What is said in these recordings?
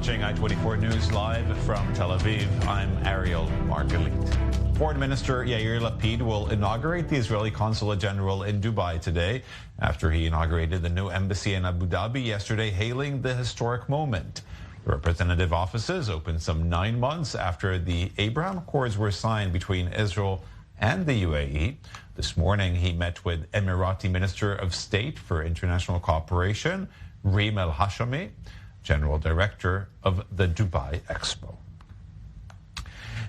watching I24 News live from Tel Aviv. I'm Ariel Margalit. Foreign Minister Yair Lapid will inaugurate the Israeli Consulate General in Dubai today after he inaugurated the new embassy in Abu Dhabi yesterday, hailing the historic moment. The representative offices opened some 9 months after the Abraham Accords were signed between Israel and the UAE. This morning, he met with Emirati Minister of State for International Cooperation, Reem El Hashami, General Director of the Dubai Expo.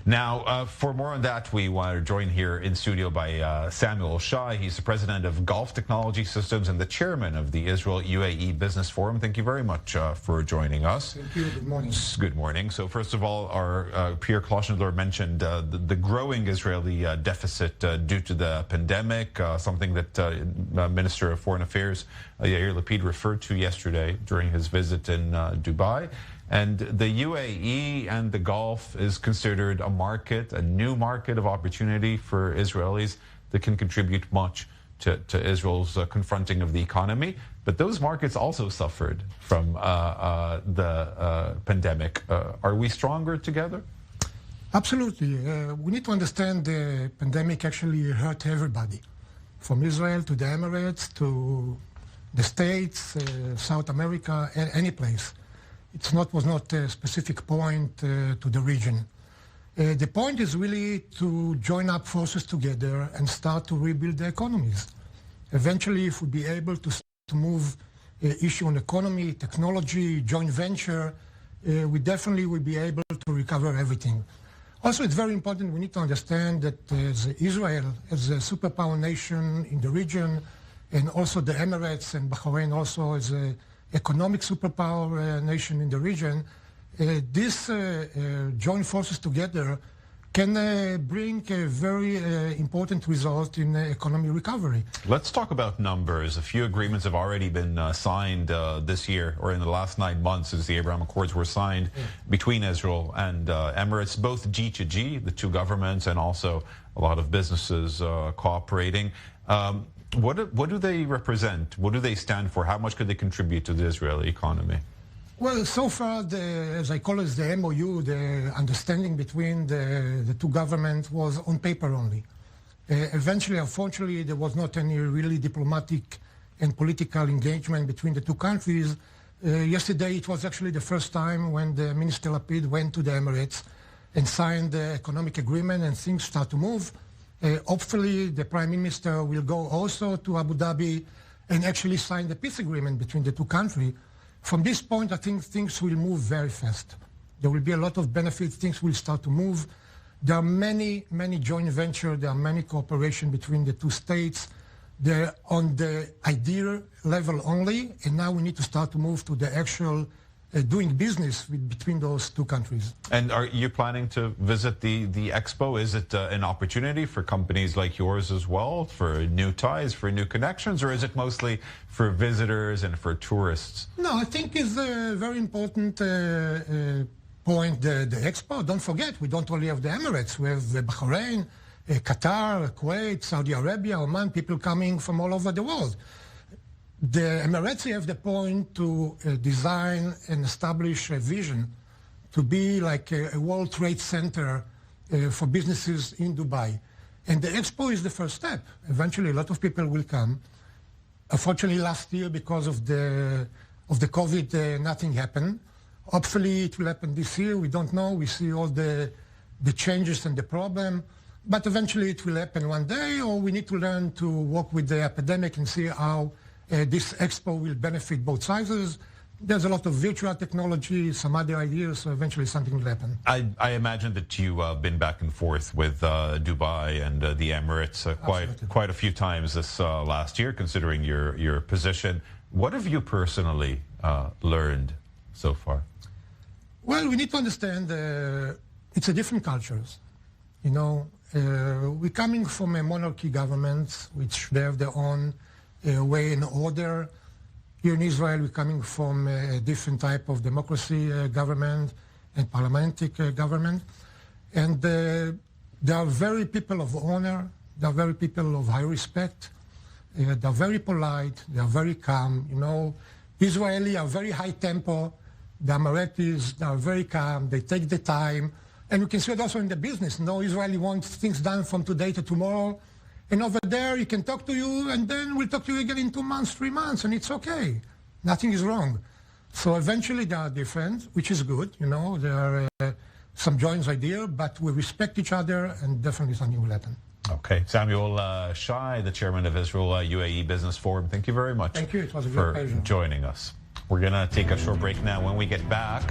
Now, for more on that, we want to join here in studio by Samuel Shay. He's the president of Gulf Technology Systems and the chairman of the Israel-UAE Business Forum. Thank you very much for joining us. Thank you. Good morning. Good morning. So first of all, our Pierre Kloschendler mentioned the growing Israeli deficit due to the pandemic, something that Minister of Foreign Affairs Yair Lapid referred to yesterday during his visit in Dubai. And the UAE and the Gulf is considered a market, a new market of opportunity for Israelis that can contribute much to Israel's confronting of the economy. But those markets also suffered from the pandemic. Are we stronger together? Absolutely. We need to understand the pandemic actually hurt everybody, from Israel to the Emirates to the States, South America, any place. It was not a specific point to the region. The point is really to join up forces together and start to rebuild the economies. Eventually, if we be able to move issue on economy, technology, joint venture, we definitely will be able to recover everything. Also, it's very important, we need to understand that Israel, as a superpower nation in the region, and also the Emirates and Bahrain also as a economic superpower nation in the region, these joint forces together can bring a very important result in economic recovery. Let's talk about numbers. A few agreements have already been signed this year, or in the last 9 months since the Abraham Accords were signed between Israel and Emirates, both G to G, the two governments, and also a lot of businesses cooperating. What do they represent? What do they stand for? How much could they contribute to the Israeli economy? Well, so far, as I call it, the MOU, the understanding between the two governments was on paper only. Eventually, unfortunately, there was not any really diplomatic and political engagement between the two countries. Yesterday, it was actually the first time when the Minister Lapid went to the Emirates and signed the economic agreement and things start to move. Hopefully, the Prime Minister will go also to Abu Dhabi and actually sign the peace agreement between the two countries. From this point, I think things will move very fast. There will be a lot of benefits. Things will start to move. There are many, many joint ventures. There are many cooperation between the two states. They're on the idea level only, and now we need to start to move to the actual doing business between those two countries. And are you planning to visit the expo? Is it an opportunity for companies like yours as well, for new ties, for new connections, or is it mostly for visitors and for tourists? No, I think it's a very important point, the expo. Don't forget, we don't only have the Emirates. We have Bahrain, Qatar, Kuwait, Saudi Arabia, Oman, people coming from all over the world. The Emirates have the point to design and establish a vision to be like a World Trade Center for businesses in Dubai. And the expo is the first step. Eventually, a lot of people will come. Unfortunately, last year, because of the COVID, nothing happened. Hopefully, it will happen this year. We don't know. We see all the changes and the problem. But eventually, it will happen one day, or we need to learn to work with the epidemic and see how this expo will benefit both sides. There's a lot of virtual technology, some other ideas, so eventually something will happen. I imagine that you've been back and forth with Dubai and the Emirates quite a few times this last year, considering your position. What have you personally learned so far? Well, we need to understand it's a different cultures. You know, we're coming from a monarchy government, which they have their own way and order. Here in Israel, we're coming from a different type of democracy government and parliamentary government. And they are very people of honor. They are very people of high respect. They are very polite. They are very calm. You know, Israeli are very high tempo. The Emiratis are very calm. They take the time. And you can see it also in the business. No Israeli wants things done from today to tomorrow. And over there, he can talk to you, and then we'll talk to you again in 2 months, 3 months, and it's okay. Nothing is wrong. So eventually they are different, which is good. You know, there are some joint ideas, but we respect each other, and definitely something will happen. Okay. Samuel Shay, the chairman of Israel UAE Business Forum, thank you very much. Thank you. It was a great pleasure. For joining us. We're going to take a short break now. When we get back,